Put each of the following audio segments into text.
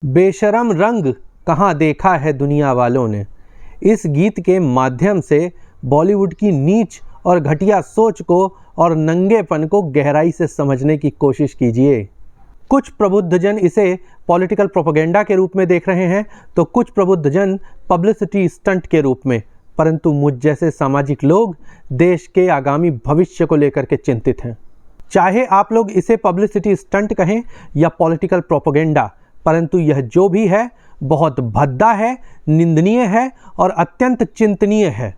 बेशरम रंग कहाँ देखा है दुनिया वालों ने। इस गीत के माध्यम से बॉलीवुड की नीच और घटिया सोच को और नंगेपन को गहराई से समझने की कोशिश कीजिए। कुछ प्रबुद्धजन इसे पॉलिटिकल प्रोपेगेंडा के रूप में देख रहे हैं तो कुछ प्रबुद्धजन पब्लिसिटी स्टंट के रूप में, परंतु मुझ जैसे सामाजिक लोग देश के आगामी भविष्य को लेकर के चिंतित हैं। चाहे आप लोग इसे पब्लिसिटी स्टंट कहें या पॉलिटिकल प्रोपेगेंडा, परंतु यह जो भी है बहुत भद्दा है, निंदनीय है और अत्यंत चिंतनीय है।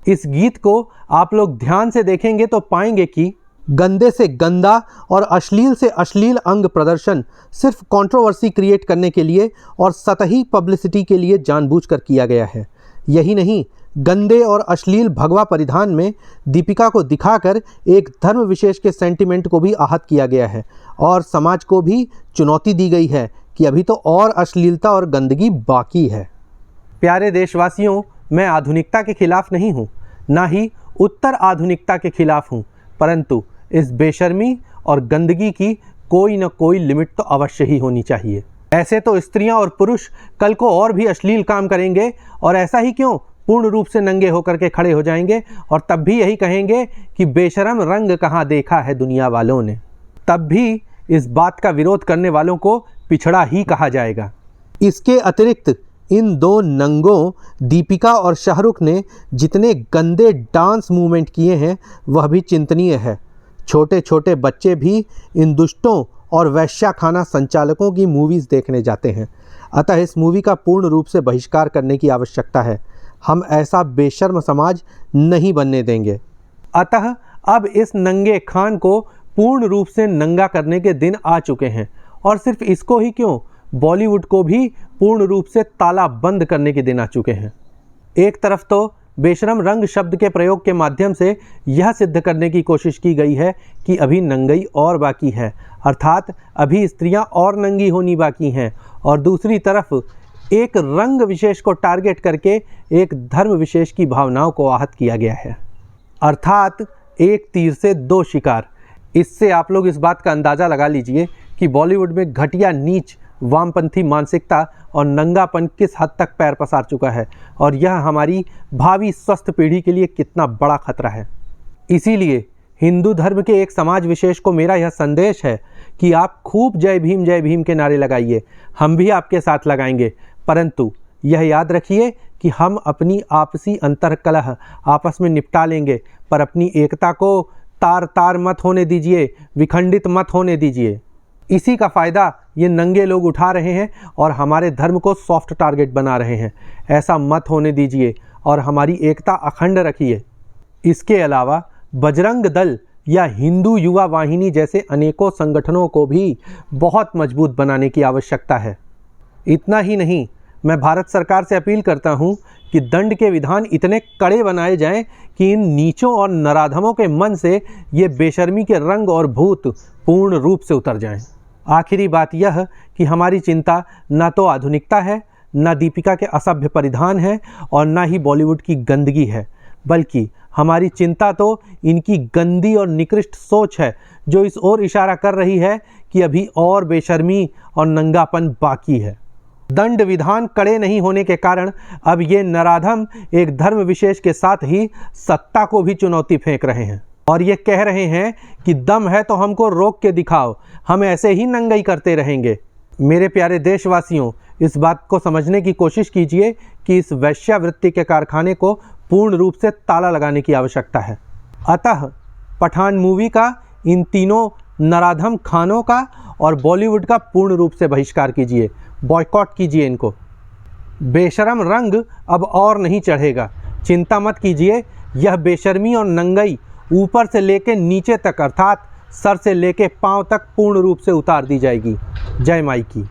इस गीत को आप लोग ध्यान से देखेंगे तो पाएंगे कि गंदे से गंदा और अश्लील से अश्लील अंग प्रदर्शन सिर्फ कंट्रोवर्सी क्रिएट करने के लिए और सतही पब्लिसिटी के लिए जानबूझकर किया गया है। यही नहीं, गंदे और अश्लील भगवा परिधान में दीपिका को दिखाकर एक धर्म विशेष के सेंटिमेंट को भी आहत किया गया है और समाज को भी चुनौती दी गई है कि अभी तो और अश्लीलता और गंदगी बाकी है। प्यारे देशवासियों, मैं आधुनिकता के खिलाफ नहीं हूँ, ना ही उत्तर आधुनिकता के खिलाफ हूँ, परंतु इस बेशर्मी और गंदगी की कोई न कोई लिमिट तो अवश्य ही होनी चाहिए। ऐसे तो स्त्रियां और पुरुष कल को और भी अश्लील काम करेंगे और ऐसा ही क्यों पूर्ण रूप से नंगे होकर के खड़े हो जाएंगे और तब भी यही कहेंगे कि बेशरम रंग कहाँ देखा है दुनिया वालों ने। तब भी इस बात का विरोध करने वालों को पिछड़ा ही कहा जाएगा। इसके अतिरिक्त इन दो नंगों दीपिका और शाहरुख ने जितने गंदे डांस मूवमेंट किए हैं वह भी चिंतनीय है। छोटे छोटे बच्चे भी इन दुष्टों और वैश्याखाना संचालकों की मूवीज़ देखने जाते हैं, अतः इस मूवी का पूर्ण रूप से बहिष्कार करने की आवश्यकता है। हम ऐसा बेशर्म समाज नहीं बनने देंगे। अतः अब इस नंगे खान को पूर्ण रूप से नंगा करने के दिन आ चुके हैं और सिर्फ इसको ही क्यों, बॉलीवुड को भी पूर्ण रूप से ताला बंद करने के दिन आ चुके हैं। एक तरफ तो बेशरम रंग शब्द के प्रयोग के माध्यम से यह सिद्ध करने की कोशिश की गई है कि अभी नंगई और बाकी है, अर्थात अभी स्त्रियां और नंगी होनी बाकी हैं, और दूसरी तरफ एक रंग विशेष को टारगेट करके एक धर्म विशेष की भावनाओं को आहत किया गया है, अर्थात एक तीर से दो शिकार। इससे आप लोग इस बात का अंदाज़ा लगा लीजिए कि बॉलीवुड में घटिया नीच वामपंथी मानसिकता और नंगापन किस हद तक पैर पसार चुका है और यह हमारी भावी स्वस्थ पीढ़ी के लिए कितना बड़ा खतरा है। इसीलिए हिंदू धर्म के एक समाज विशेष को मेरा यह संदेश है कि आप खूब जय भीम के नारे लगाइए, हम भी आपके साथ लगाएंगे, परंतु यह याद रखिए कि हम अपनी आपसी अंतर्कलह आपस में निपटा लेंगे, पर अपनी एकता को तार तार मत होने दीजिए, विखंडित मत होने दीजिए। इसी का फ़ायदा ये नंगे लोग उठा रहे हैं और हमारे धर्म को सॉफ्ट टारगेट बना रहे हैं। ऐसा मत होने दीजिए और हमारी एकता अखंड रखिए। इसके अलावा बजरंग दल या हिंदू युवा वाहिनी जैसे अनेकों संगठनों को भी बहुत मजबूत बनाने की आवश्यकता है। इतना ही नहीं, मैं भारत सरकार से अपील करता हूं कि दंड के विधान इतने कड़े बनाए जाएं कि इन नीचों और नराधमों के मन से ये बेशर्मी के रंग और भूत पूर्ण रूप से उतर जाएं। आखिरी बात यह कि हमारी चिंता न तो आधुनिकता है, न दीपिका के असभ्य परिधान है और न ही बॉलीवुड की गंदगी है, बल्कि हमारी चिंता तो इनकी गंदी और निकृष्ट सोच है जो इस ओर इशारा कर रही है कि अभी और बेशर्मी और नंगापन बाकी है। दंड विधान कड़े नहीं होने के कारण अब ये नराधम एक धर्म विशेष के साथ ही सत्ता को भी चुनौती फेंक रहे हैं और ये कह रहे हैं कि दम है तो हमको रोक के दिखाओ, हम ऐसे ही नंगाई करते रहेंगे। मेरे प्यारे देशवासियों, इस बात को समझने की कोशिश कीजिए कि इस वैश्यावृत्ति के कारखाने को पूर्ण रूप से ताला लगाने की आवश्यकता है। अतः पठान मूवी का, इन तीनों नराधम खानों का और बॉलीवुड का पूर्ण रूप से बहिष्कार कीजिए, बॉयकॉट कीजिए इनको। बेशरम रंग अब और नहीं चढ़ेगा, चिंता मत कीजिए। यह बेशर्मी और नंगई ऊपर से लेके नीचे तक, अर्थात सर से लेके पांव तक पूर्ण रूप से उतार दी जाएगी। जय माई की।